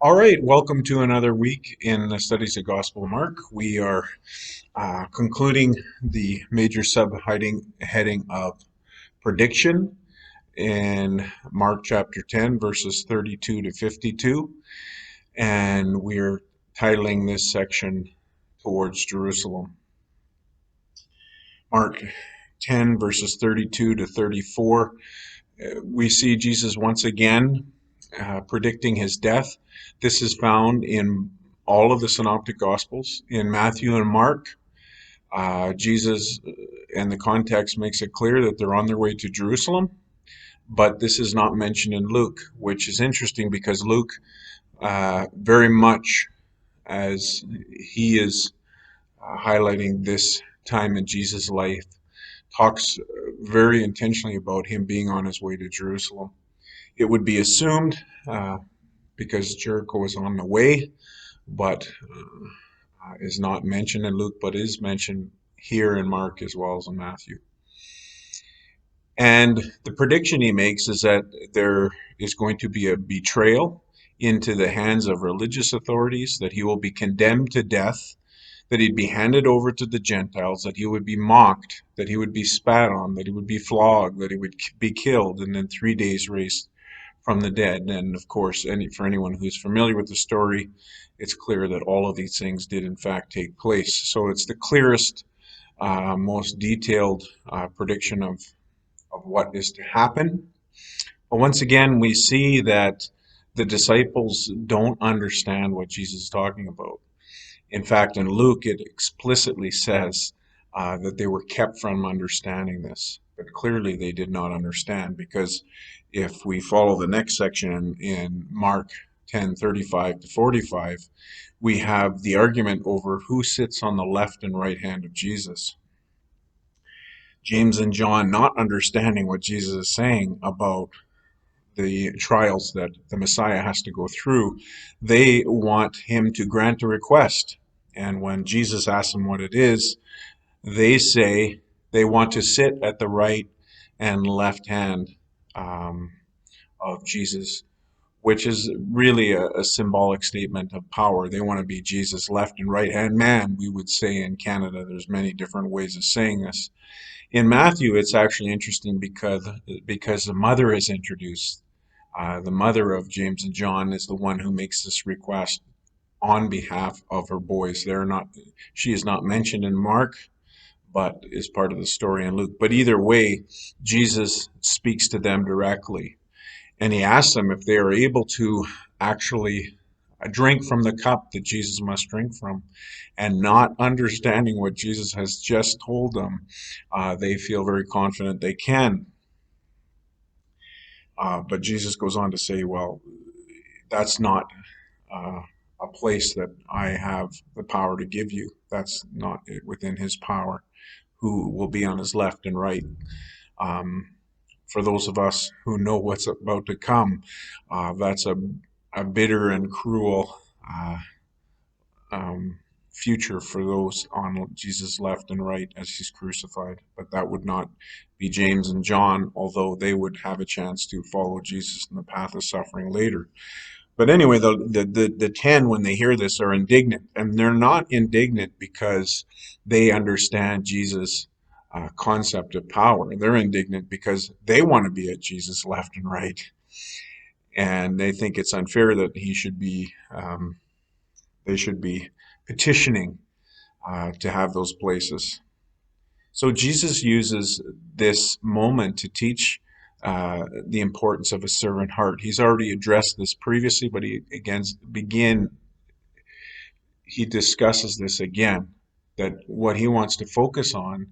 All right, welcome to another week in the studies of Gospel of Mark. We are concluding the major heading of prediction in Mark chapter 10, verses 32 to 52, and we're titling this section Towards Jerusalem. Mark 10, verses 32 to 34, we see Jesus once again predicting his death. This is found in all of the synoptic gospels. In Matthew and Mark, Jesus and the context makes it clear that they're on their way to Jerusalem, but this is not mentioned in Luke, which is interesting because Luke, very much as he is highlighting this time in Jesus' life, talks very intentionally about him being on his way to Jerusalem. It would be assumed, because Jericho is on the way, but is not mentioned in Luke, but is mentioned here in Mark as well as in Matthew. And the prediction he makes is that there is going to be a betrayal into the hands of religious authorities, that he will be condemned to death, that he'd be handed over to the Gentiles, that he would be mocked, that he would be spat on, that he would be flogged, that he would be killed, and then 3 days raised from the dead. And of course, for anyone who's familiar with the story, it's clear that all of these things did in fact take place. So it's the clearest, most detailed prediction of what is to happen. But once again, we see that the disciples don't understand what Jesus is talking about. In fact, in Luke, it explicitly says that they were kept from understanding this. But clearly they did not understand, because if we follow the next section in Mark 10:35 to 45, we have the argument over who sits on the left and right hand of Jesus. James and John, not understanding what Jesus is saying about the trials that the Messiah has to go through, they want him to grant a request. And when Jesus asks them what it is, they say they want to sit at the right and left hand of Jesus, which is really a symbolic statement of power. They want to be Jesus' left and right hand man, we would say in Canada. There's many different ways of saying this. In Matthew, it's actually interesting because the mother is introduced. The mother of James and John is the one who makes this request on behalf of her boys. She is not mentioned in Mark, but is part of the story in Luke. But either way, Jesus speaks to them directly, and he asks them if they are able to actually drink from the cup that Jesus must drink from. And not understanding what Jesus has just told them, they feel very confident they can. But Jesus goes on to say, well, that's not a place that I have the power to give you. That's not within his power. Who will be on his left and right? For those of us who know what's about to come, that's a bitter and cruel future for those on Jesus' left and right as he's crucified. But that would not be James and John, although they would have a chance to follow Jesus in the path of suffering later. But anyway, the 10, when they hear this, are indignant. And they're not indignant because they understand Jesus' concept of power. They're indignant because they want to be at Jesus' left and right. And they think it's unfair that they should be petitioning to have those places. So Jesus uses this moment to teach the importance of a servant heart. He's already addressed this previously, but he discusses this again, that what he wants to focus on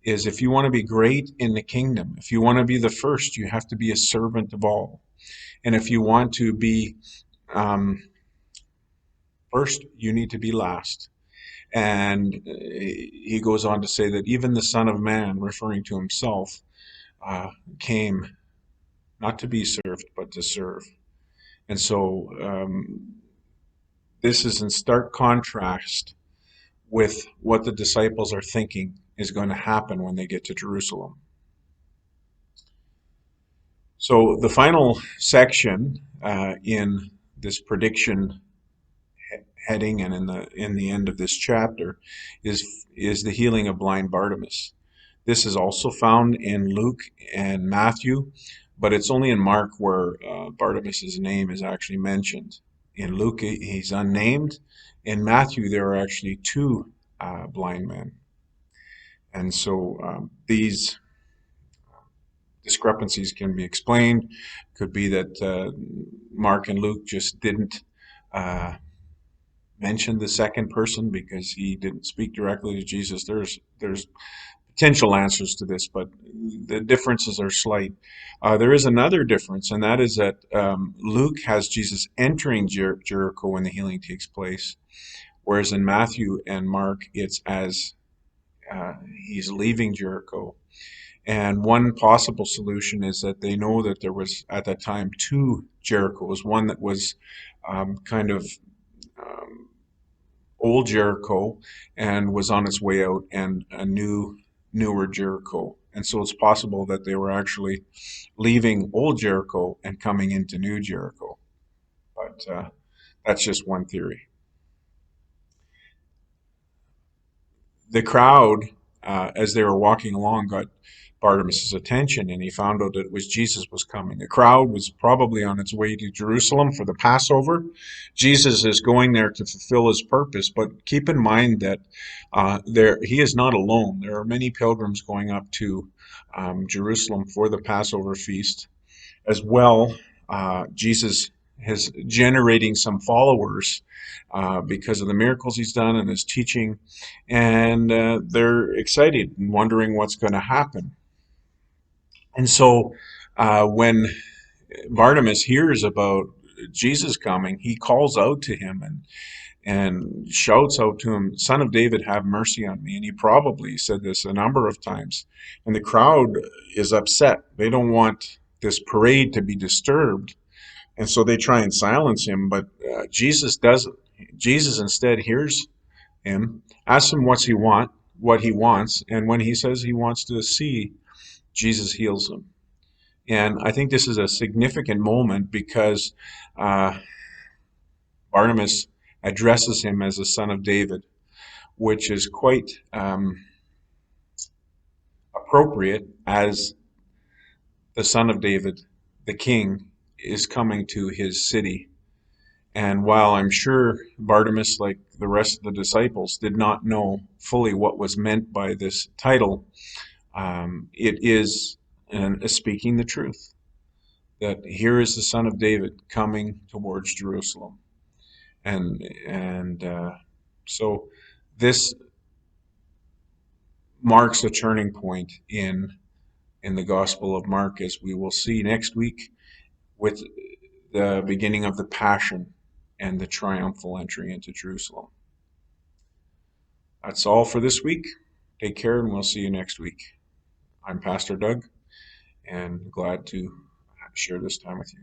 is, if you want to be great in the kingdom, if you want to be the first, you have to be a servant of all. And if you want to be first, you need to be last. And he goes on to say that even the Son of Man, referring to himself, came not to be served, but to serve. And so this is in stark contrast with what the disciples are thinking is going to happen when they get to Jerusalem. So the final section in this prediction heading and in the end of this chapter is the healing of blind Bartimaeus. This is also found in Luke and Matthew, but it's only in Mark where Bartimaeus' name is actually mentioned. In Luke, he's unnamed. In Matthew, there are actually two blind men. And so these discrepancies can be explained. Could be that Mark and Luke just didn't mention the second person because he didn't speak directly to Jesus. There's potential answers to this, but the differences are slight. There is another difference, and that is that Luke has Jesus entering Jericho when the healing takes place, whereas in Matthew and Mark, it's as he's leaving Jericho. And one possible solution is that they know that there was at that time two Jerichos, one that was kind of um, old Jericho and was on its way out, and a newer Jericho. And so it's possible that they were actually leaving old Jericho and coming into new Jericho. But that's just one theory. The crowd, as they were walking along, got Bartimaeus' attention, and he found out that it was Jesus was coming. The crowd was probably on its way to Jerusalem for the Passover. Jesus is going there to fulfill his purpose, but keep in mind that he is not alone. There are many pilgrims going up to Jerusalem for the Passover feast as well. Jesus is generating some followers because of the miracles he's done and his teaching, and they're excited and wondering what's going to happen. And so when Bartimaeus hears about Jesus coming, he calls out to him and shouts out to him, "Son of David, have mercy on me." And he probably said this a number of times. And the crowd is upset. They don't want this parade to be disturbed. And so they try and silence him, but Jesus doesn't. Jesus instead hears him, asks him what he wants, and when he says he wants to see, Jesus heals him. And I think this is a significant moment because uh, Barnabas addresses him as the son of David, which is quite appropriate as the son of David, the king, is coming to his city. And while I'm sure Bartimaeus, like the rest of the disciples, did not know fully what was meant by this title, it is speaking the truth that here is the Son of David coming towards Jerusalem, and so this marks a turning point in the Gospel of Mark, as we will see next week with the beginning of the Passion and the triumphal entry into Jerusalem. That's all for this week. Take care, and we'll see you next week. I'm Pastor Doug, and glad to share this time with you.